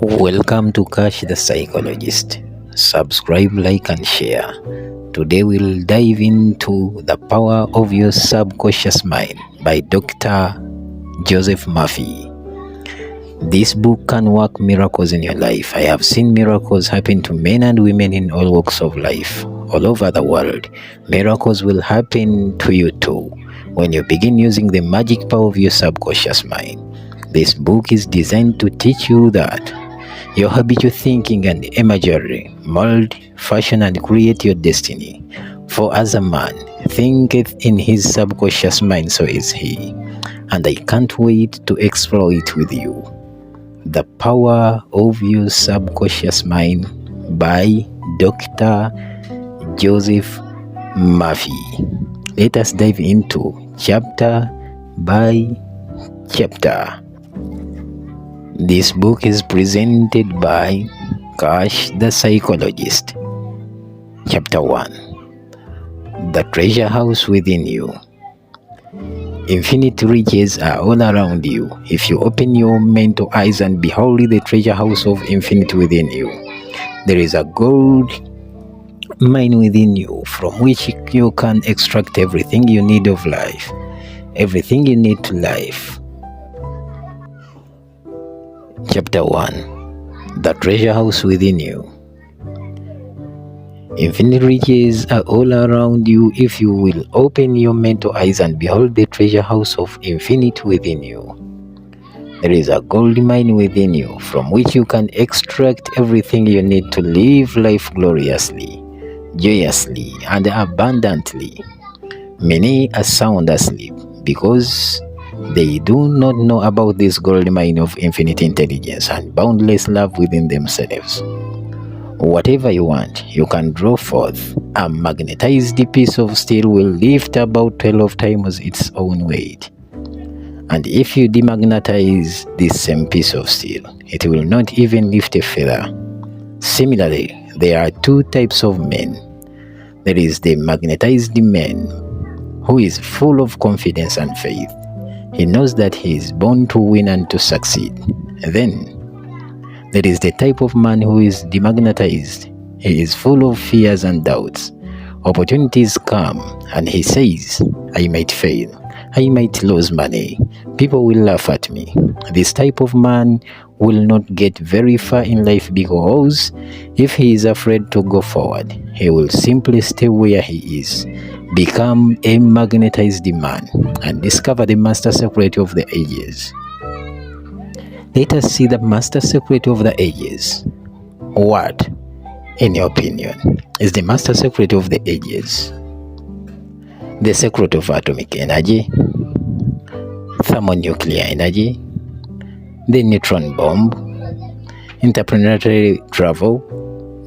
Welcome to Kash the psychologist. Subscribe, like, and share. Today we'll dive into The Power of Your Subconscious Mind by Dr. Joseph Murphy. This book can work miracles in your life. I have seen miracles happen to men and women in all walks of life, all over the world. Miracles will happen to you too when you begin using the magic power of your subconscious mind. This book is designed to teach you that your habitual thinking and imagery mold, fashion, and create your destiny. For as a man thinketh in his subconscious mind, so is he. And I can't wait to explore it with you. The Power of Your Subconscious Mind by Dr. Joseph Murphy. Let us dive into chapter by chapter. This book is presented by Kash the psychologist. Chapter 1. The Treasure House Within You. Infinite riches are all around you if you open your mental eyes and behold the treasure house of infinite within you. There is a gold mine within you from which you can extract everything you need of life, everything you need to life. Chapter 1. The Treasure House Within You. Infinite riches are all around you if you will open your mental eyes and behold the treasure house of infinite within you. There is a gold mine within you from which you can extract everything you need to live life gloriously, joyously, and abundantly. Many are sound asleep because they do not know about this gold mine of infinite intelligence and boundless love within themselves. Whatever you want, you can draw forth. A magnetized piece of steel will lift about 12 times its own weight. And if you demagnetize this same piece of steel, it will not even lift a feather. Similarly, there are two types of men. There is the magnetized man, who is full of confidence and faith. He knows that he is born to win and to succeed. Then, there is the type of man who is demagnetized. He is full of fears and doubts. Opportunities come and he says, I might fail. I might lose money. People will laugh at me. This type of man will not get very far in life because if he is afraid to go forward, he will simply stay where he is, become a magnetized man, and discover the master secret of the ages. Let us see the master secret of the ages. What, in your opinion, is the master secret of the ages? The secret of atomic energy, thermonuclear energy, the neutron bomb, interplanetary travel?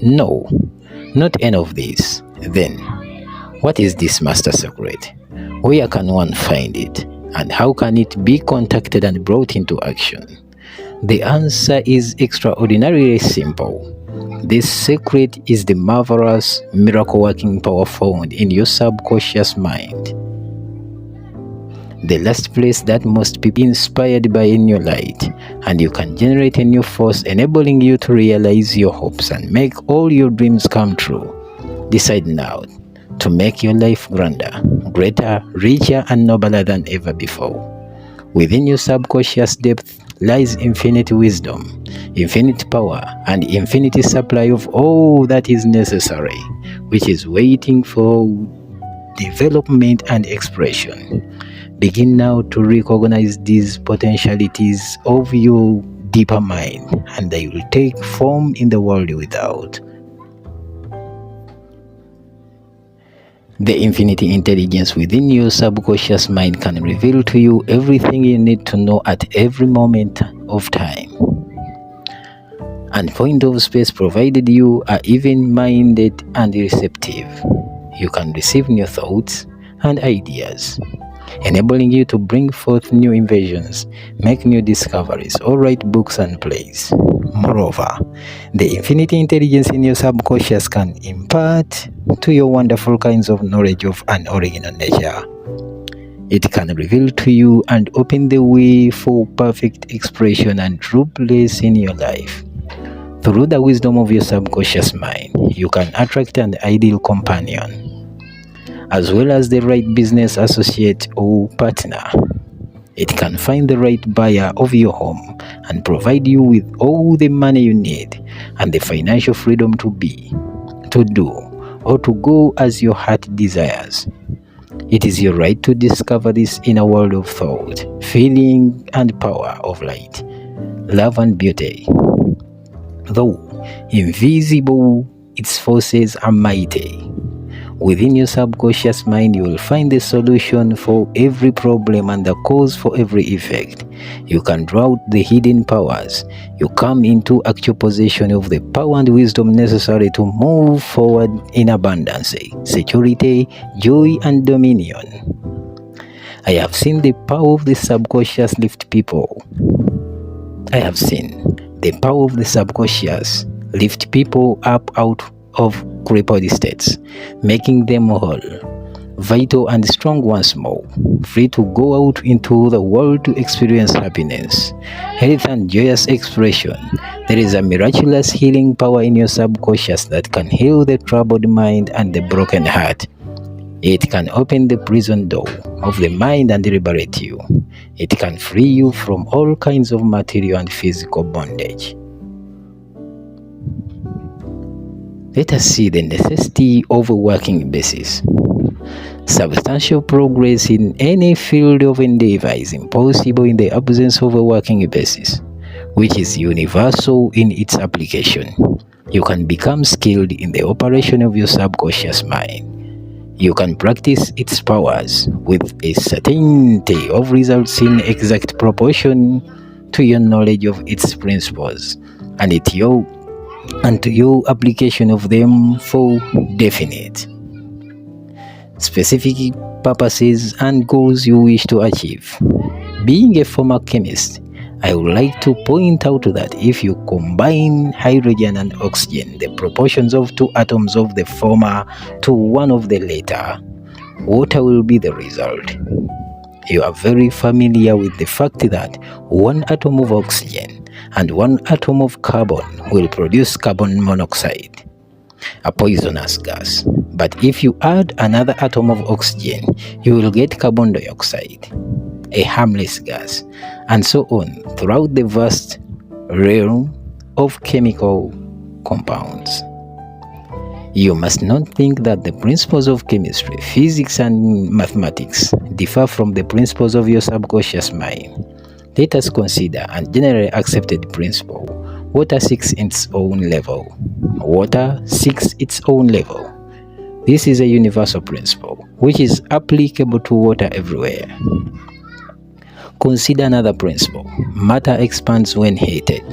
No, not any of these. Then, what is this master secret? Where can one find it? And how can it be contacted and brought into action? The answer is extraordinarily simple. This secret is the marvelous miracle-working power found in your subconscious mind. The last place that must be inspired by a new light, and you can generate a new force enabling you to realize your hopes and make all your dreams come true. Decide now to make your life grander, greater, richer, and nobler than ever before. Within your subconscious depth lies infinite wisdom, infinite power, and infinite supply of all that is necessary, which is waiting for development and expression. Begin now to recognize these potentialities of your deeper mind, and they will take form in the world without. The infinite intelligence within your subconscious mind can reveal to you everything you need to know at every moment of time and point of space, provided you are even-minded and receptive. You can receive new thoughts and ideas, enabling you to bring forth new inventions, make new discoveries, or write books and plays. Moreover, the infinite intelligence in your subconscious can impart to you wonderful kinds of knowledge of an original nature. It can reveal to you and open the way for perfect expression and true bliss in your life. Through the wisdom of your subconscious mind, you can attract an ideal companion, as well as the right business associate or partner. It can find the right buyer of your home and provide you with all the money you need and the financial freedom to be, to do, or to go as your heart desires. It is your right to discover this inner world of thought, feeling, and power of light, love, and beauty. Though invisible, its forces are mighty. Within your subconscious mind, you will find the solution for every problem and the cause for every effect. You can draw out the hidden powers. You come into actual possession of the power and wisdom necessary to move forward in abundance, security, joy, and dominion. I have seen the power of the subconscious lift people. I have seen the power of the subconscious lift people up out of crippled states, making them whole, vital, and strong once more, free to go out into the world to experience happiness, health, and joyous expression. There is a miraculous healing power in your subconscious that can heal the troubled mind and the broken heart. It can open the prison door of the mind and liberate you. It can free you from all kinds of material and physical bondage. Let us see the necessity of a working basis. Substantial progress in any field of endeavor is impossible in the absence of a working basis, which is universal in its application. You can become skilled in the operation of your subconscious mind. You can practice its powers with a certainty of results in exact proportion to your knowledge of its principles and to your application of them for definite, specific purposes and goals you wish to achieve. Being a former chemist, I would like to point out that if you combine hydrogen and oxygen, the proportions of two atoms of the former to one of the latter, water will be the result. You are very familiar with the fact that one atom of oxygen and one atom of carbon will produce carbon monoxide, a poisonous gas. But if you add another atom of oxygen, you will get carbon dioxide, a harmless gas, and so on throughout the vast realm of chemical compounds. You must not think that the principles of chemistry, physics, and mathematics differ from the principles of your subconscious mind. Let us consider a generally accepted principle. Water seeks its own level. Water seeks its own level. This is a universal principle, which is applicable to water everywhere. Consider another principle. Matter expands when heated.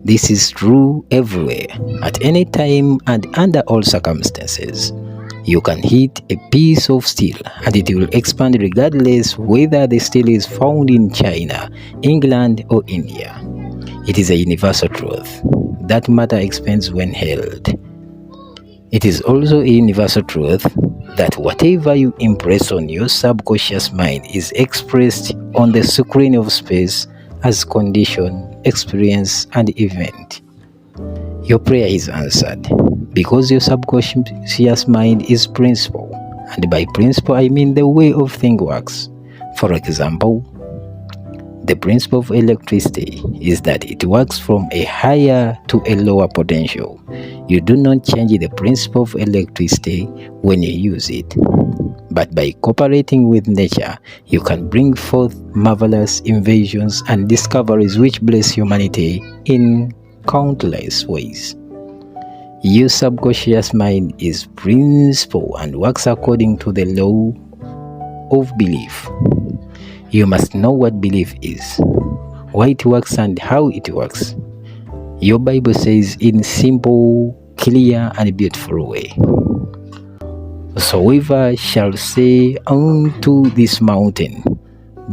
This is true everywhere, at any time and under all circumstances. You can heat a piece of steel and it will expand regardless whether the steel is found in China, England, or India. It is a universal truth that matter expands when held. It is also a universal truth that whatever you impress on your subconscious mind is expressed on the screen of space as condition, experience, and event. Your prayer is answered because your subconscious mind is principle, and by principle I mean the way of thing works. For example, the principle of electricity is that it works from a higher to a lower potential. You do not change the principle of electricity when you use it, but by cooperating with nature, you can bring forth marvelous inventions and discoveries which bless humanity in countless ways. Your subconscious mind is principle and works according to the law of belief. You must know what belief is, why it works, and how it works. Your Bible says in simple, clear, and beautiful way. So whoever shall say unto this mountain,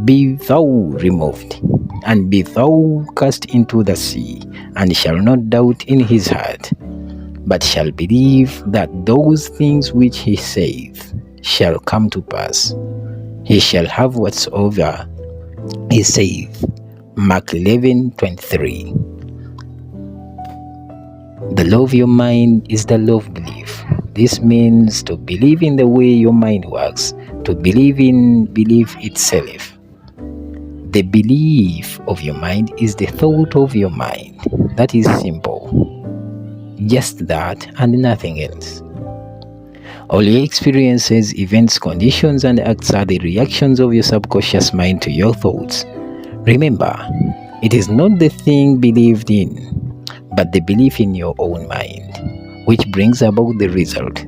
Be thou removed, and be thou cast into the sea, and shall not doubt in his heart, but shall believe that those things which he saith shall come to pass, he shall have whatsoever he saith. Mark 11:23. The law of your mind is the law of belief. This means to believe in the way your mind works, to believe in belief itself. The belief of your mind is the thought of your mind. That is simple. Just that and nothing else. All your experiences, events, conditions, and acts are the reactions of your subconscious mind to your thoughts. Remember, it is not the thing believed in, but the belief in your own mind, which brings about the result.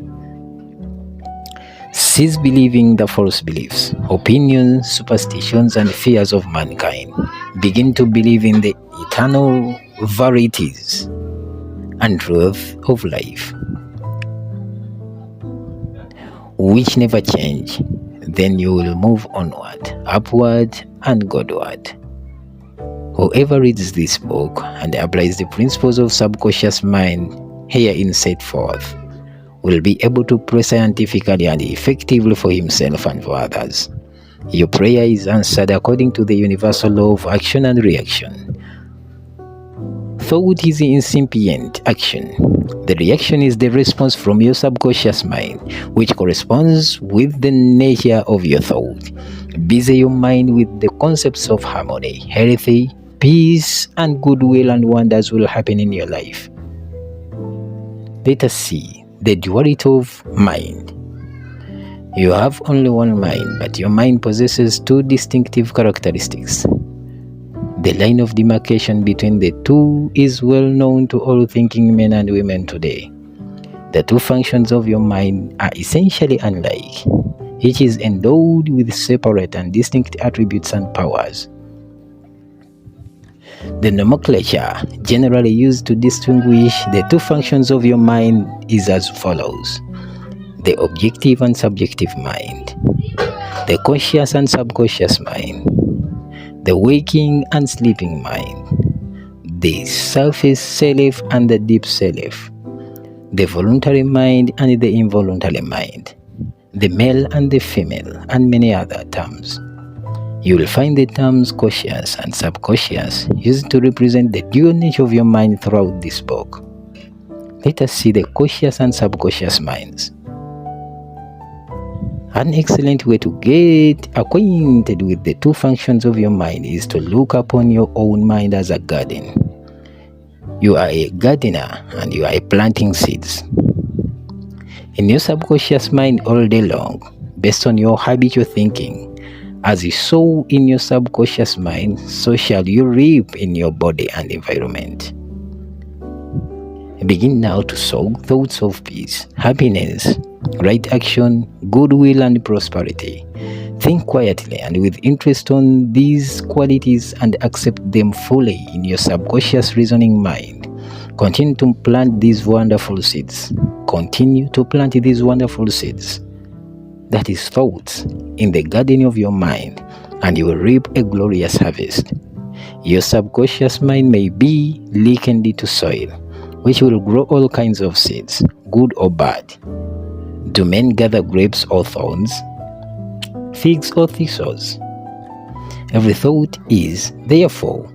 Cease believing the false beliefs, opinions, superstitions, and fears of mankind. Begin to believe in the eternal verities and truth of life, which never change. Then you will move onward, upward, and Godward. Whoever reads this book and applies the principles of subconscious mind herein set forth will be able to pray scientifically and effectively for himself and for others. Your prayer is answered according to the universal law of action and reaction. Thought is the incipient action. The reaction is the response from your subconscious mind, which corresponds with the nature of your thought. Busy your mind with the concepts of harmony, healthy, peace, and goodwill, and wonders will happen in your life. Let us see the duality of mind. You have only one mind, but your mind possesses two distinctive characteristics. The line of demarcation between the two is well known to all thinking men and women today. The two functions of your mind are essentially unlike. Each is endowed with separate and distinct attributes and powers. The nomenclature generally used to distinguish the two functions of your mind is as follows: the objective and subjective mind, the conscious and subconscious mind, the waking and sleeping mind, the surface self and the deep self, the voluntary mind and the involuntary mind, the male and the female, and many other terms. You will find the terms conscious and subconscious used to represent the dual nature of your mind throughout this book. Let us see the conscious and subconscious minds. An excellent way to get acquainted with the two functions of your mind is to look upon your own mind as a garden. You are a gardener and you are planting seeds. In your subconscious mind all day long, based on your habitual thinking, as you sow in your subconscious mind, so shall you reap in your body and environment. Begin now to sow thoughts of peace, happiness, right action, goodwill, and prosperity. Think quietly and with interest on these qualities and accept them fully in your subconscious reasoning mind. Continue to plant these wonderful seeds. Continue to plant these wonderful seeds. That is thoughts in the garden of your mind, and you will reap a glorious harvest. Your subconscious mind may be likened to soil, which will grow all kinds of seeds, good or bad. Do men gather grapes or thorns, figs or thistles? Every thought is, therefore,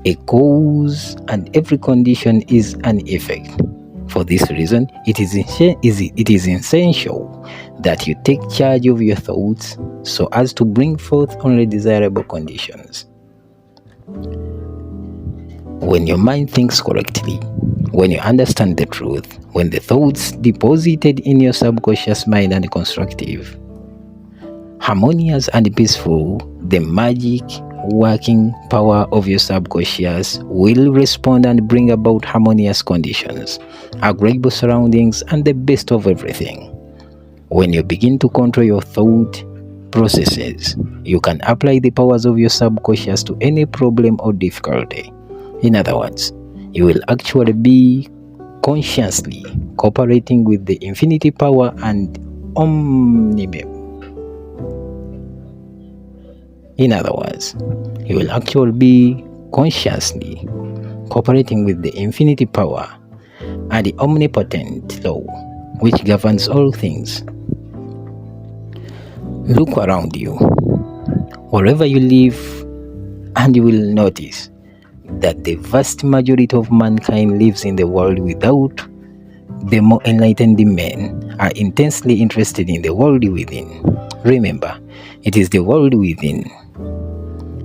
a cause, and every condition is an effect. For this reason, it is essential that you take charge of your thoughts so as to bring forth only desirable conditions. When your mind thinks correctly, when you understand the truth, when the thoughts deposited in your subconscious mind are constructive, harmonious and peaceful, the magic working power of your subconscious will respond and bring about harmonious conditions, agreeable surroundings, and the best of everything. When you begin to control your thought processes, you can apply the powers of your subconscious to any problem or difficulty. In other words, you will actually be consciously cooperating with the infinity power and omnibenevolence. In other words, you will actually be consciously cooperating with the infinity power and the omnipotent law which governs all things. Look around you, wherever you live, and you will notice that the vast majority of mankind lives in the world without, the more enlightened men are intensely interested in the world within. Remember, it is the world within,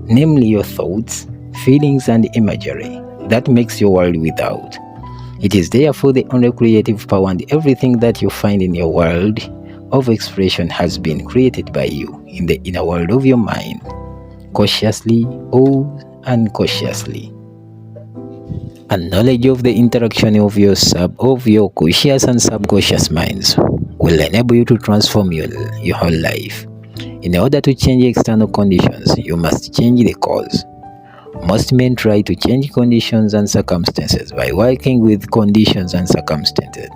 namely your thoughts, feelings, and imagery, that makes your world without. It is therefore the only creative power, and everything that you find in your world of expression has been created by you in the inner world of your mind, consciously or unconsciously. And knowledge of the interaction of your conscious and subconscious minds will enable you to transform your whole life. In order to change external conditions, you must change the cause. Most men try to change conditions and circumstances by working with conditions and circumstances.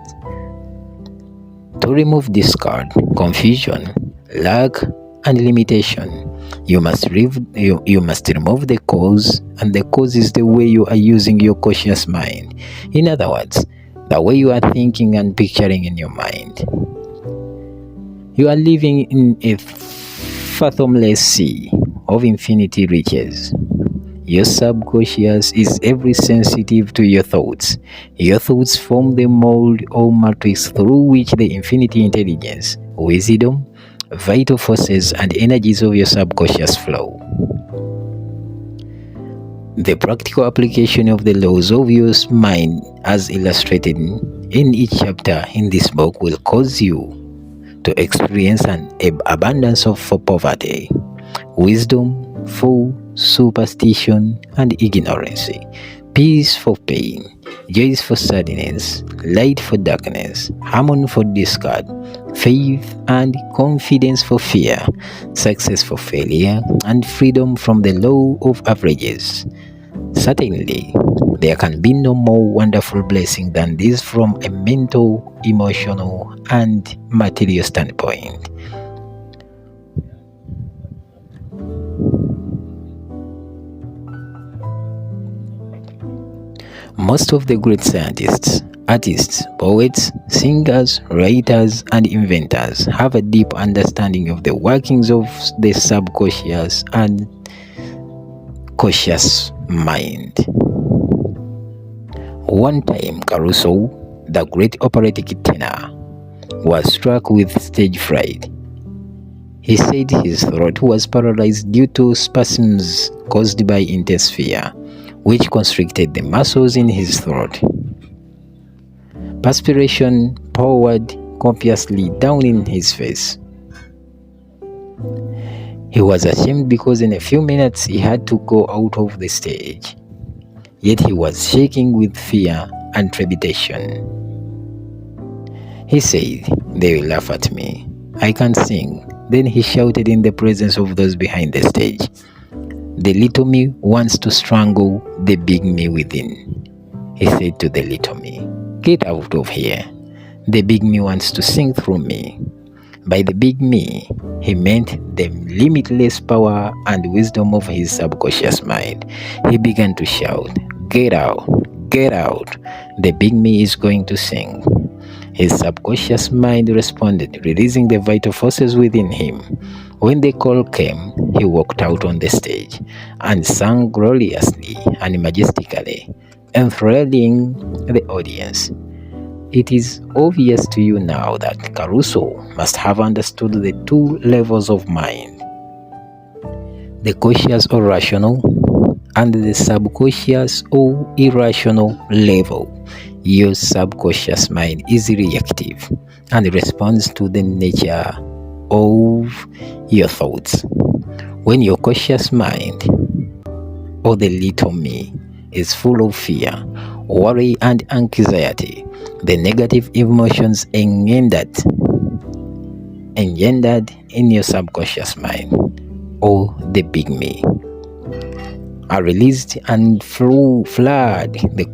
To remove discord, confusion, lack, and limitation, you must remove the cause, and the cause is the way you are using your conscious mind. In other words, the way you are thinking and picturing in your mind. You are living in a fathomless sea of infinity riches. Your subconscious is ever sensitive to your thoughts. Your thoughts form the mold or matrix through which the infinity intelligence, wisdom, vital forces, and energies of your subconscious flow. The practical application of the laws of your mind, as illustrated in each chapter in this book, will cause you to experience an abundance of poverty, wisdom for superstition and ignorance, peace for pain, joy for sadness, light for darkness, harmony for discord, faith and confidence for fear, success for failure, and freedom from the law of averages. Certainly, there can be no more wonderful blessing than this from a mental, emotional, and material standpoint. Most of the great scientists, artists, poets, singers, writers, and inventors have a deep understanding of the workings of the subconscious and conscious mind. One time, Caruso, the great operatic tenor, was struck with stage fright. He said his throat was paralyzed due to spasms caused by intense fear, which constricted the muscles in his throat. Perspiration poured copiously down in his face. He was ashamed because in a few minutes he had to go out of the stage. Yet he was shaking with fear and trepidation. He said, "They will laugh at me. I can't sing." Then he shouted in the presence of those behind the stage, "The little me wants to strangle the big me within." He said to the little me, "Get out of here. The big me wants to sing through me." By the big me, he meant the limitless power and wisdom of his subconscious mind. He began to shout, "Get out, get out. The big me is going to sing." His subconscious mind responded, releasing the vital forces within him. When the call came, he walked out on the stage and sang gloriously and majestically, enthralling the audience. It is obvious to you now that Caruso must have understood the two levels of mind, the conscious or rational, and the subconscious or irrational level. Your subconscious mind is reactive and responds to the nature of your thoughts. When your conscious mind, or the little me, is full of fear, worry, and anxiety, the negative emotions engendered in your subconscious mind, or the big me, are released and flood the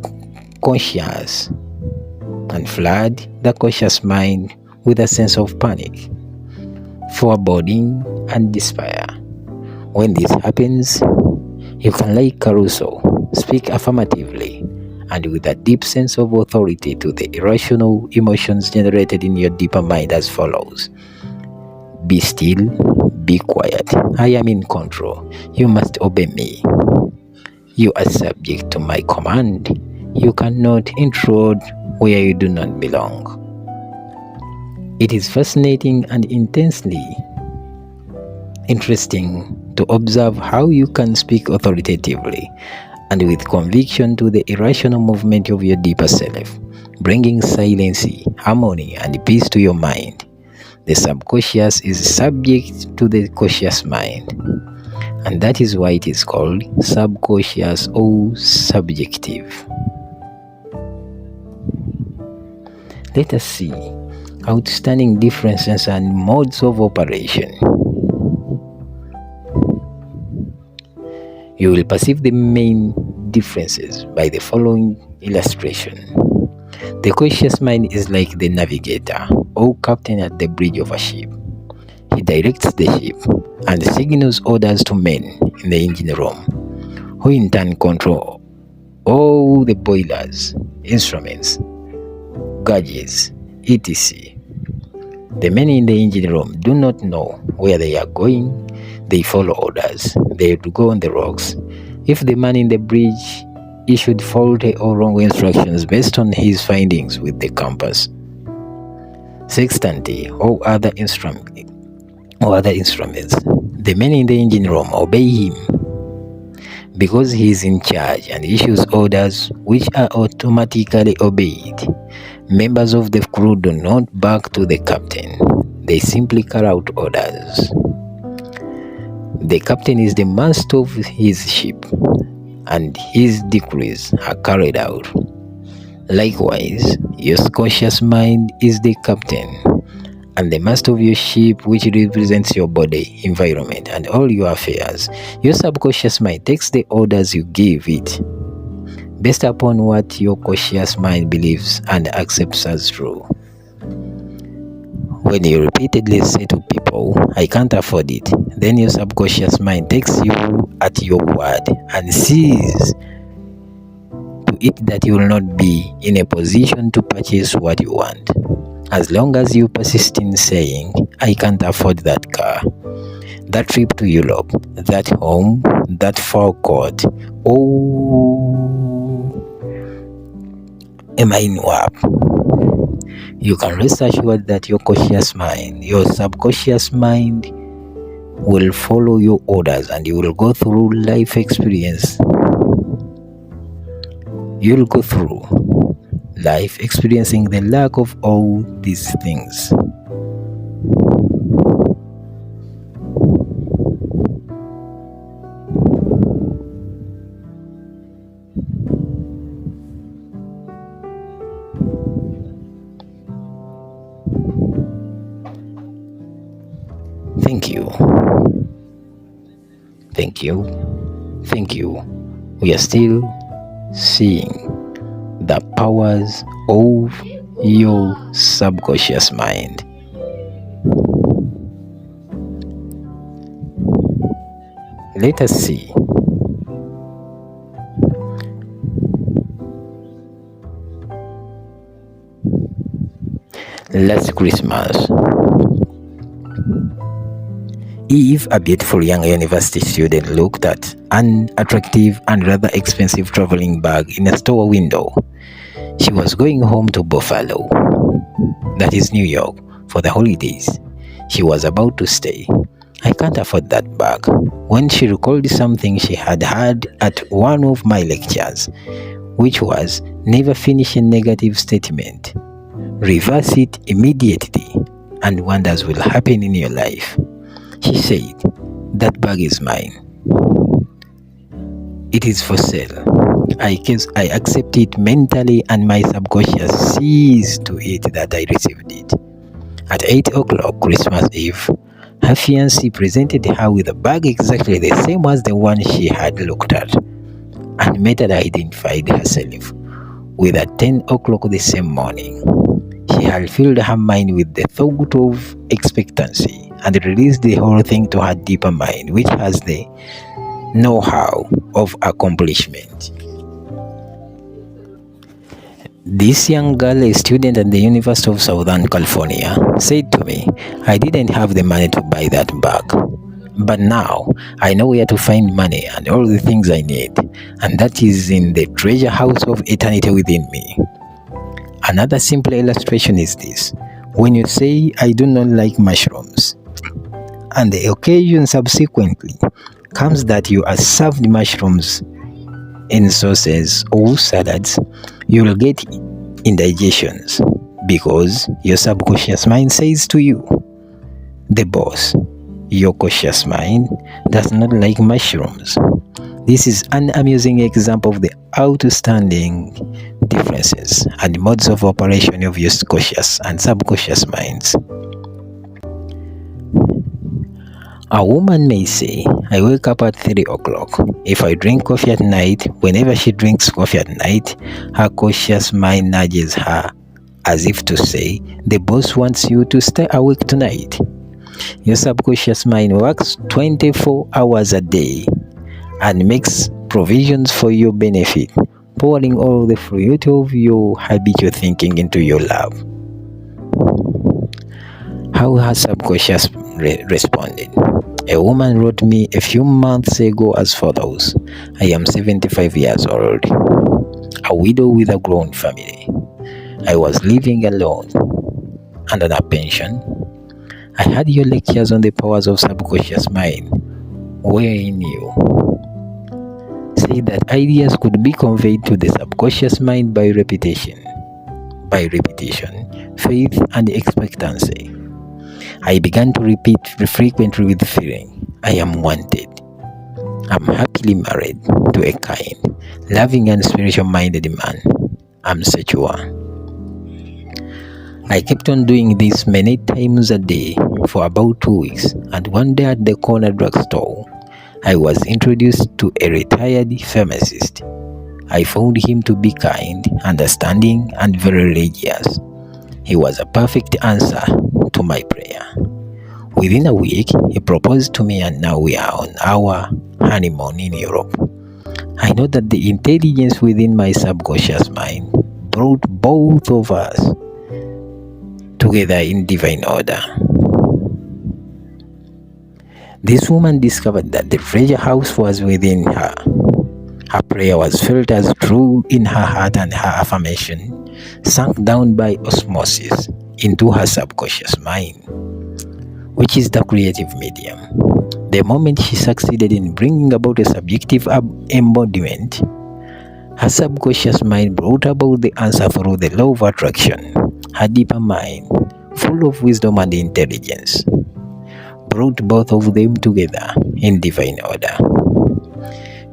conscious mind with a sense of panic, foreboding, and despair. When this happens, you can, like Caruso, speak affirmatively and with a deep sense of authority to the irrational emotions generated in your deeper mind as follows: "Be still, be quiet. I am in control. You must obey me. You are subject to my command. You cannot intrude where you do not belong. It is fascinating and intensely interesting to observe how you can speak authoritatively and with conviction to the irrational movement of your deeper self, bringing silence, harmony, and peace to your mind. The subconscious is subject to the conscious mind, and that is why it is called subconscious or subjective. Let us see outstanding differences and modes of operation. You will perceive the main differences by the following illustration. The conscious mind is like the navigator or captain at the bridge of a ship. He directs the ship and signals orders to men in the engine room, who in turn control all the boilers, instruments, gauges, etc. The men in the engine room do not know where they are going. They follow orders. They go on the rocks. If the man in the bridge issued faulty or wrong instructions based on his findings with the compass, sextant, or other instruments, the men in the engine room obey him because he is in charge and issues orders which are automatically obeyed. Members of the crew do not back to the captain. They simply carry out orders. The captain is the master of his ship, and his decrees are carried out. Likewise, your conscious mind is the captain and the master of your ship, which represents your body, environment, and all your affairs. Your subconscious mind takes the orders you give it based upon what your conscious mind believes and accepts as true. When you repeatedly say to people, "I can't afford it," then your subconscious mind takes you at your word and sees to it that you will not be in a position to purchase what you want. As long as you persist in saying, "I can't afford that car, that trip to Europe, that home, that fur coat, a mine warp," you can rest assured that your subconscious mind will follow your orders, and you will go through life experience. You'll go through life experiencing the lack of all these things. Thank you. Thank you. Thank you. We are still seeing the powers of your subconscious mind. Let us see. Last Christmas, Eve, a beautiful young university student, looked at an attractive and rather expensive traveling bag in a store window. She was going home to Buffalo, that is New York, for the holidays. She was about to stay. "I can't afford that bag," when she recalled something she had heard at one of my lectures, which was, "Never finish a negative statement. Reverse it immediately, and wonders will happen in your life." She said, "That bag is mine. It is for sale." I accept it mentally, and my subconscious sees to it that I received it. At 8 o'clock Christmas Eve, her fiancé presented her with a bag exactly the same as the one she had looked at, and method identified herself with at 10 o'clock the same morning. She had filled her mind with the thought of expectancy and released the whole thing to her deeper mind, which has the know-how of accomplishment. This young girl, a student at the University of Southern California, said to me, "I didn't have the money to buy that bag. But now I know where to find money and all the things I need, and that is in the treasure house of eternity within me. Another simple illustration is this. When you say, I do not like mushrooms, and the occasion subsequently comes that you are served mushrooms in sauces or salads, you will get indigestions because your subconscious mind says to you, the boss, your conscious mind, does not like mushrooms. This is an amusing example of the outstanding differences and modes of operation of your conscious and subconscious minds. A woman may say, I wake up at 3 o'clock. If I drink coffee at night, whenever she drinks coffee at night, her conscious mind nudges her as if to say, the boss wants you to stay awake tonight. Your subconscious mind works 24 hours a day and makes provisions for your benefit, pouring all the fruit of your habitual thinking into your lap. How has subconscious responded? A woman wrote me a few months ago as follows. I am 75 years old, a widow with a grown family. I was living alone and on a pension. I had your lectures on the powers of subconscious mind, wherein you say that ideas could be conveyed to the subconscious mind by repetition, faith, and expectancy. I began to repeat frequently with feeling, I am wanted. I'm happily married to a kind, loving, and spiritual-minded man. I'm secure. I kept on doing this many times a day for about 2 weeks, and one day at the corner drugstore, I was introduced to a retired pharmacist. I found him to be kind, understanding, and very religious. He was a perfect answer to my prayer. Within a week, he proposed to me, and now we are on our honeymoon in Europe. I know that the intelligence within my subconscious mind brought both of us together in divine order. This woman discovered that the treasure house was within her. Her prayer was felt as true in her heart, and her affirmation sank down by osmosis into her subconscious mind, which is the creative medium. The moment she succeeded in bringing about a subjective embodiment, her subconscious mind brought about the answer through the law of attraction. Her deeper mind, full of wisdom and intelligence, brought both of them together in divine order.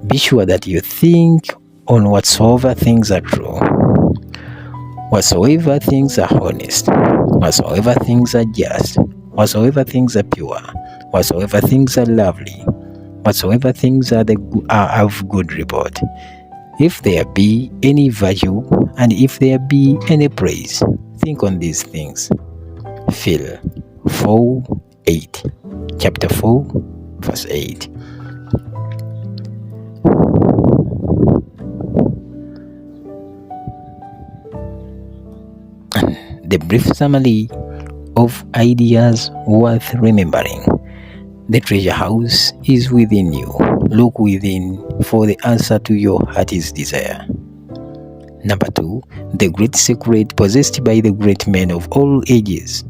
Be sure that you think on whatsoever things are true, whatsoever things are honest, whatsoever things are just, whatsoever things are pure, whatsoever things are lovely, whatsoever things are of good report. If there be any virtue, and if there be any praise, think on these things. Phil 4:8, chapter 4, verse 8. The brief summary of ideas worth remembering. The treasure house is within you. Look within for the answer to your heart's desire. Number 2, the great secret possessed by the great men of all ages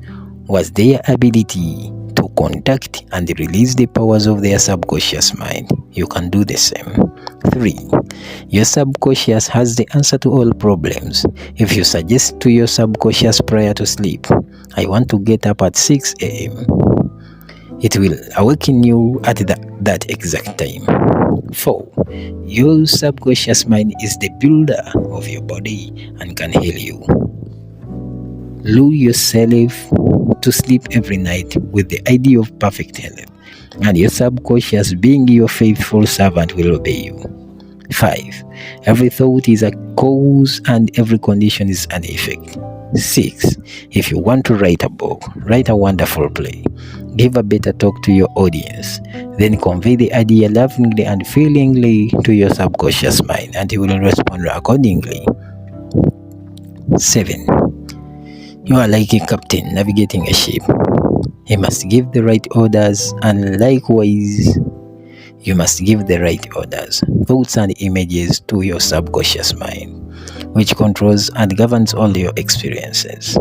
was their ability to contact and release the powers of their subconscious mind. You can do the same. 3, your subconscious has the answer to all problems. If you suggest to your subconscious prior to sleep, I want to get up at 6 a.m., it will awaken you at that exact time. 4, your subconscious mind is the builder of your body and can heal you. Lure yourself to sleep every night with the idea of perfect health, and your subconscious, being your faithful servant, will obey you. 5, every thought is a cause and every condition is an effect. 6, if you want to write a book, write a wonderful play, give a better talk to your audience, then convey the idea lovingly and feelingly to your subconscious mind, and he will respond accordingly. 7, you are like a captain navigating a ship. He must give the right orders, and likewise, you must give the right orders, thoughts and images to your subconscious mind, which controls and governs all your experiences.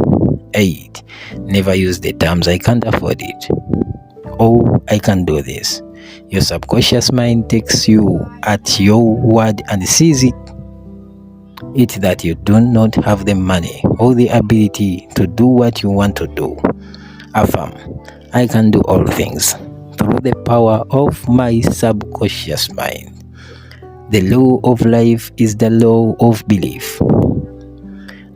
8. Never use the terms "I can't afford it" or "I can do this." Your subconscious mind takes you at your word and sees it that you do not have the money or the ability to do what you want to do. Affirm, "I can do all things through the power of my subconscious mind." The law of life is the law of belief.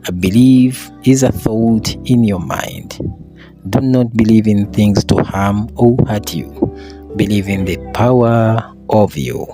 A belief is a thought in your mind. Do not believe in things to harm or hurt you. Believe in the power of you.